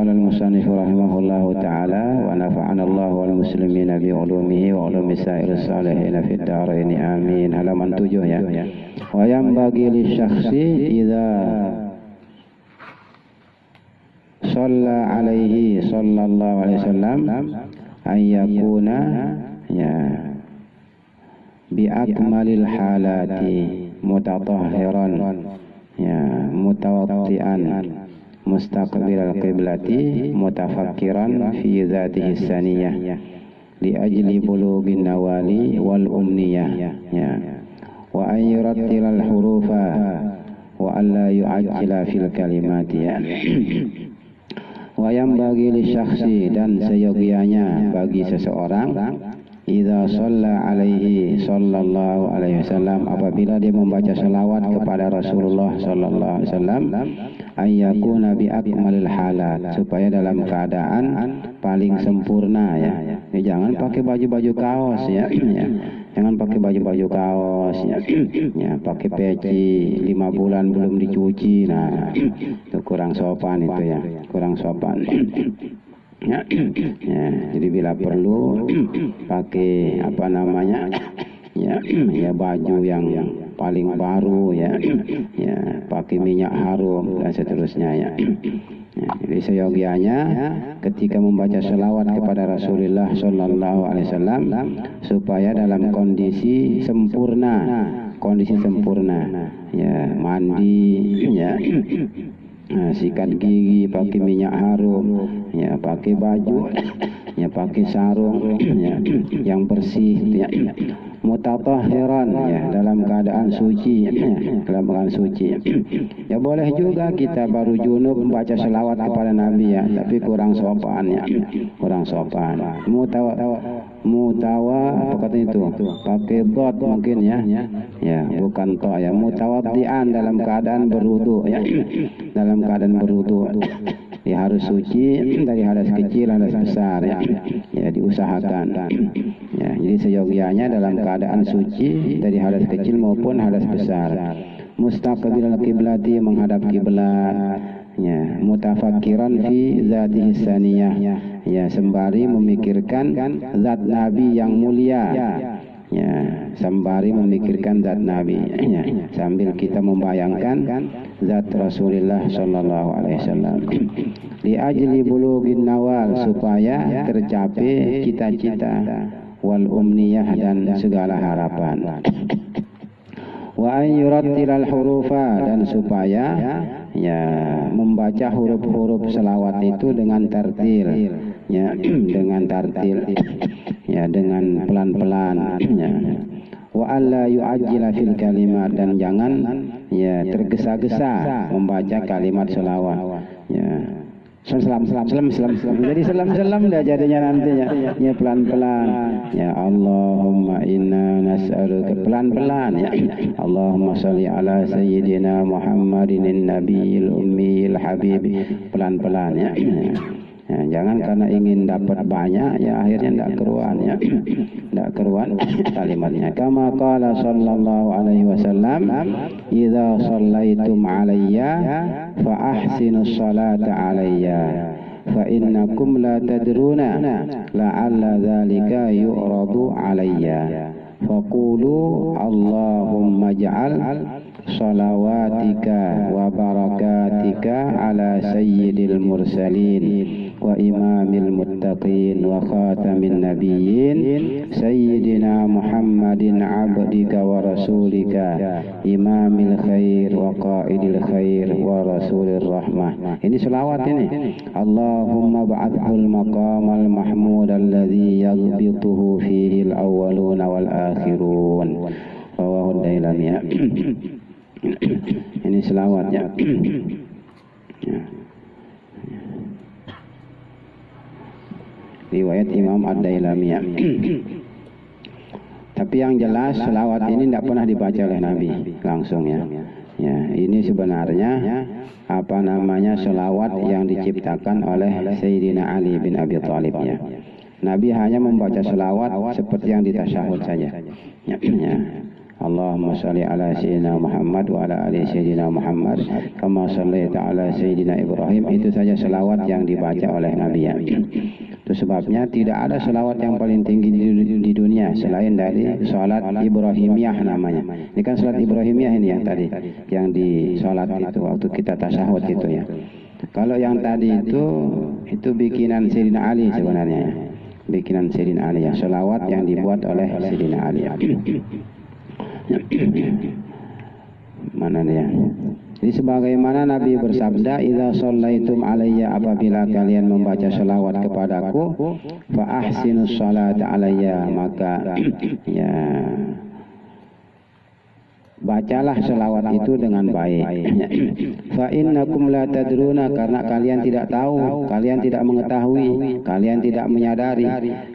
Qala al-musannif rahimahullahu ta'ala wa nafa'ana Allah wal muslimina bi ulumihi wa ulumi sa'iris salihin fid dharain amin. Halaman 7 ya. Wa yanbaghi lisyakhsi idza shalla alaihi sallallahu alaihi wasallam an yakuna ya bi akmalil halati mutatahhiran ya mutawaddian mustaqbilal qiblati mutafakkiran fi dzatihi saniyah li ajli bulughin nawali wal umniyah ya wa an yurattilal hurufa wa alla yu'ajjila fil kalimati ya. Wa yanbaghi lisyakhsi dan seyogianya bagi seseorang idza shalla alaihi sallallahu alaihi wasallam apabila dia membaca selawat kepada Rasulullah sallallahu alaihi wasallam ayyakuna bi akmalil halat supaya dalam keadaan paling sempurna ya. Jangan pakai baju-baju kaos ya. Jangan pakai baju-baju kaos ya. Ya, pakai peci 5 bulan belum dicuci. Nah, itu kurang sopan itu ya. Kurang sopan. Ya, ya, jadi bila perlu pakai apa namanya ya, ya baju yang paling baru ya, ya pakai minyak harum dan seterusnya ya. Ya, jadi seyogianya ketika membaca selawat kepada Rasulullah Sallallahu Alaihi Wasallam supaya dalam kondisi sempurna ya, mandi ya. Nah, sikat gigi pakai minyak harum ya, pakai baju ya, pakai sarung ya, yang bersih ya, mutatahhiran ya, dalam keadaan suci ya, dalam keadaan suci ya. Boleh juga kita baru junub membaca selawat kepada Nabi ya, tapi kurang sopan ya, kurang sopan. Mutawa apa kata itu, pakai dot mungkin ya, ya bukan to ya, mutawaddian dalam keadaan berwudu ya, dalam keadaan berwudu ya, harus suci dari hadas kecil hadas besar ya, ya diusahakan ya. Jadi seyogianya dalam keadaan suci dari hadas kecil maupun hadas besar, mustaqbilal qiblati menghadap kiblat ya, mutafakkiran fi dzatihi saniyah ya, sembari memikirkan zat Nabi yang mulia ya, sembari memikirkan zat Nabi ya, sambil kita membayangkan zat Rasulullah Sallallahu Alaihi Wasallam. Li ajli bulughin nawal supaya tercapai cita-cita wal umniyah dan segala harapan. Wa an yurattilal hurufa dan supaya ya membaca huruf-huruf selawat itu dengan tartil ya, dengan tartil ya, dengan pelan-pelan ya. Wa alla yu'ajjila fil kalimat dan jangan ya tergesa-gesa membaca kalimat selawat ya. Selam. Jadi selam dah jadinya nantinya. Ya pelan-pelan. Ya Allahumma inna nas'aluka pelan-pelan ya. Allahumma shalli ala sayyidina Muhammadin nabiyil ummiyil habib, pelan-pelan ya. Ya, jangan karena ingin dapat banyak ya akhirnya tidak keruan ya, tidak keruan kalimatnya. Kama qala sallallahu alaihi wasallam, idza shallaitum alayya fa ahsinus salata alayya fa innakum la tadruna la'alla dzalika yu'radu alayya faqulu Allahumma ij'al salawatika wa barakatika ala sayyidil mursalin wa imamil muttaqin wa khatamin nabiyyin sayyidina Muhammadin abdika wa rasulika imamil khair wa qaidil khair wa rasulir rahmah. Ini selawat ini. Allahumma ba'athul maqamal mahmud alladhi yaghbituhu fihi al-awwaluna wal akhirun. Rawahu Dailami ya. Ini selawat ya. Riwayat Imam Ad-Dailami ya. Tapi yang jelas selawat ini tidak pernah dibaca oleh Nabi langsung ya. Ya, ini sebenarnya apa namanya selawat yang diciptakan oleh Sayyidina Ali bin Abi Thalib ya. Nabi hanya membaca selawat seperti yang di tasyahud saja. Ya, ya. Allahumma shalli ala sayyidina Muhammad wa ala ali sayyidina Muhammad kama shallaita ala sayyidina Ibrahim. Itu saja selawat yang dibaca oleh Nabi ya. Itu sebabnya tidak ada selawat yang paling tinggi di dunia selain dari salat Ibrahimiyah namanya. Ini kan salat Ibrahimiyah ini yang tadi, yang di salat itu waktu kita tasyahud itu ya. Kalau yang tadi itu bikinan Sayyidina Ali sebenarnya. Bikinan Sayyidina Ali ya, selawat yang dibuat oleh Sayyidina Ali. Mana dia? Jadi sebagaimana Nabi bersabda, "Idza shallaitum alayya," apabila kalian membaca selawat kepadaku, fa ahsinus sholata alayya, maka ya bacalah selawat itu dengan baik. Fa innakum la tadruna, karena kalian tidak tahu, kalian tidak mengetahui, kalian tidak menyadari,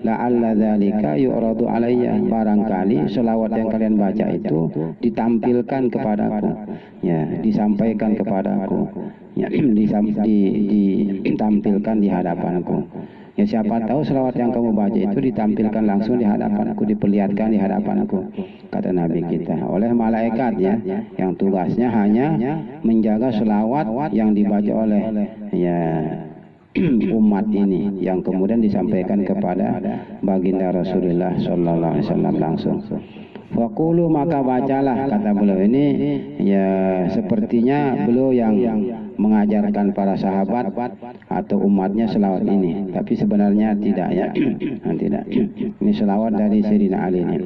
la'alla dzalika yu'radu alayya, barangkali selawat yang kalian baca itu ditampilkan kepadaku, ya, disampaikan kepadaku, ya, ditampilkan di hadapanku. Ya, siapa tahu selawat yang kamu baca itu ditampilkan langsung di hadapanku, diperlihatkan di hadapanku, kata Nabi kita, oleh malaikat ya, yang tugasnya hanya menjaga selawat yang dibaca oleh ya umat ini, yang kemudian disampaikan kepada baginda Rasulullah sallallahu alaihi wasallam langsung. Faqulu, maka bacalah, kata beliau ini ya, sepertinya beliau yang mengajarkan para sahabat atau umatnya selawat ini, tapi sebenarnya tidak ya. Tidak. Ini selawat dari Sayyidina Ali ini.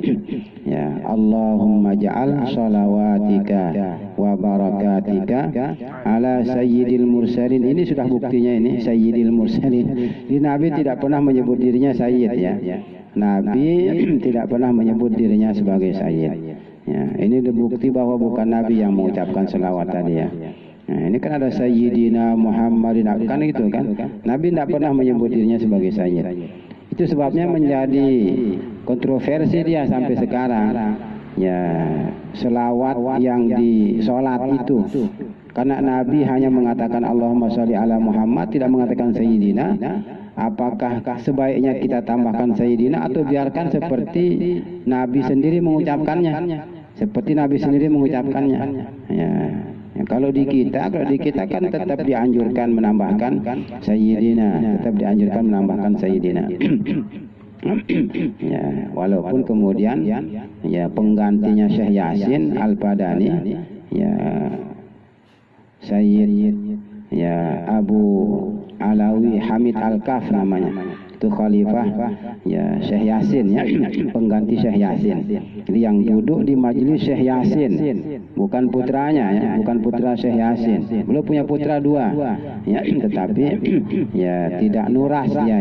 Ya, Allahumma ja'al shalawatika wa barakatika ala sayyidil mursalin. Ini sudah buktinya ini, sayyidil mursalin. Di Nabi tidak pernah menyebut dirinya sayyid ya. Nabi tidak pernah menyebut dirinya sebagai sayyid. Ya, ini bukti bahwa bukan Nabi yang mengucapkan selawat tadi ya. Nah, ini kan ada Sayyidina Muhammadin, kan itu kan. Nabi tidak pernah menyebut dirinya sebagai sayyid. Itu sebabnya menjadi kontroversi dia sampai sekarang. Ya, selawat yang di sholat itu. Karena Nabi hanya mengatakan Allahumma sholli ala Muhammad, tidak mengatakan Sayyidina. Apakah sebaiknya kita tambahkan Sayyidina atau biarkan seperti Nabi sendiri mengucapkannya? Seperti Nabi sendiri mengucapkannya. Ya. Ya, kalau di kita kan tetap dianjurkan menambahkan Sayyidina, tetap dianjurkan menambahkan Sayyidina. Ya, walaupun kemudian ya penggantinya Syekh Yasin Al-Badani ya Sayyid ya Abu Alawi Hamid Al-Kaf namanya, itu khalifah ya Syekh Yasin ya, pengganti Syekh Yasin. Jadi yang duduk di majelis Syekh Yasin, bukan putranya ya, bukan putra Syekh Yasin. Beliau punya putra dua ya, tetapi ya tidak nuras ya,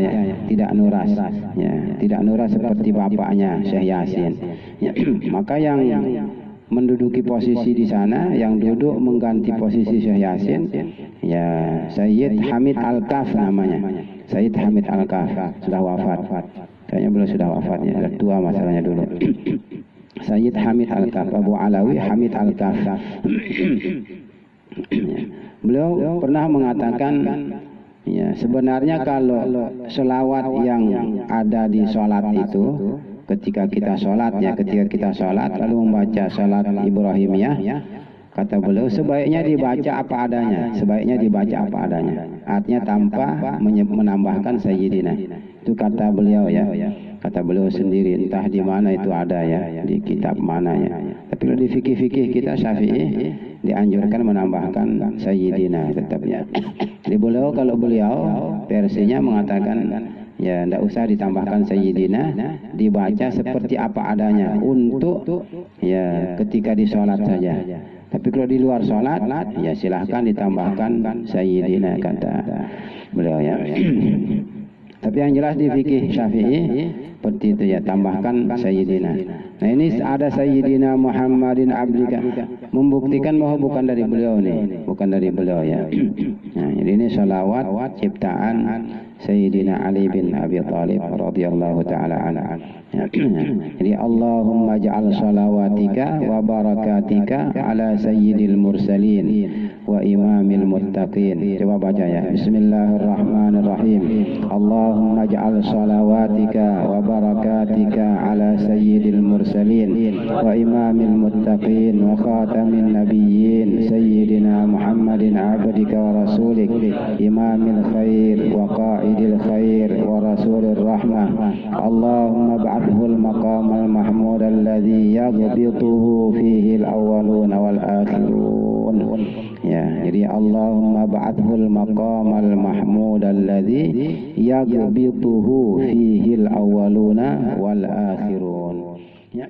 tidak nuras ya, tidak nuras seperti bapaknya Syekh Yasin ya. Maka yang menduduki posisi di sana, yang duduk mengganti posisi Syekh Yasin ya Sayyid Hamid Al-Kaf namanya. Sayyid Hamid Al-Kaf sudah wafat. Kayaknya beliau sudah wafat ya, sudah tua masalahnya dulu. Sayyid Hamid Al-Kaf, Abu Alawi Hamid Al-Kaf. Beliau pernah mengatakan ya, sebenarnya kalau selawat yang ada di sholat itu, ketika kita sholat lalu membaca sholat Ibrahimiyah, kata beliau sebaiknya dibaca apa adanya, sebaiknya dibaca apa adanya, artinya tanpa menambahkan Sayyidina. Itu kata beliau ya, kata beliau sendiri, entah di mana itu ada ya, di kitab mana ya. Tapi kalau di fikih-fikih kita Syafi'i dianjurkan menambahkan Sayyidina tetap ya. Jadi beliau, kalau beliau versinya mengatakan ya tidak usah ditambahkan Sayyidina, dibaca seperti apa adanya untuk ya ketika di sholat saja. Tapi kalau di luar sholat ya silahkan ditambahkan Sayyidina, kata beliau ya. Tapi yang jelas di fikih Syafi'i seperti itu ya, tambahkan Sayyidina. Nah ini ada Sayyidina Muhammadin Abdika, membuktikan bahwa bukan dari beliau nih, bukan dari beliau ya. Nah, jadi ini salawat ciptaan Sayyidina Ali bin Abi Thalib radhiyallahu taala anhu. Jadi Allahumma ja'al salawatika wa barakatika ala sayyidil mursalin wa imamil muttaqin. Coba baca ya. Bismillahirrahmanirrahim. Allahumma ja'al salawatika wa barakatika ala sayyidil mursalin wa imamil muttaqin wa khatamin nabiyyin sayyidina Muhammadin abdika wa rasulik imamil khair wa qa'idil khair wa rasulir rahmah. Allahumma ba'athul maqamal mahmud alladhi yaghbituhu fihi al-awwaluna wal akhirun. Ya, jadi Allahumma ba'athul maqamal mahmud alladhi yaghbituhu fihi al-awwaluna wal akhirun. Ya.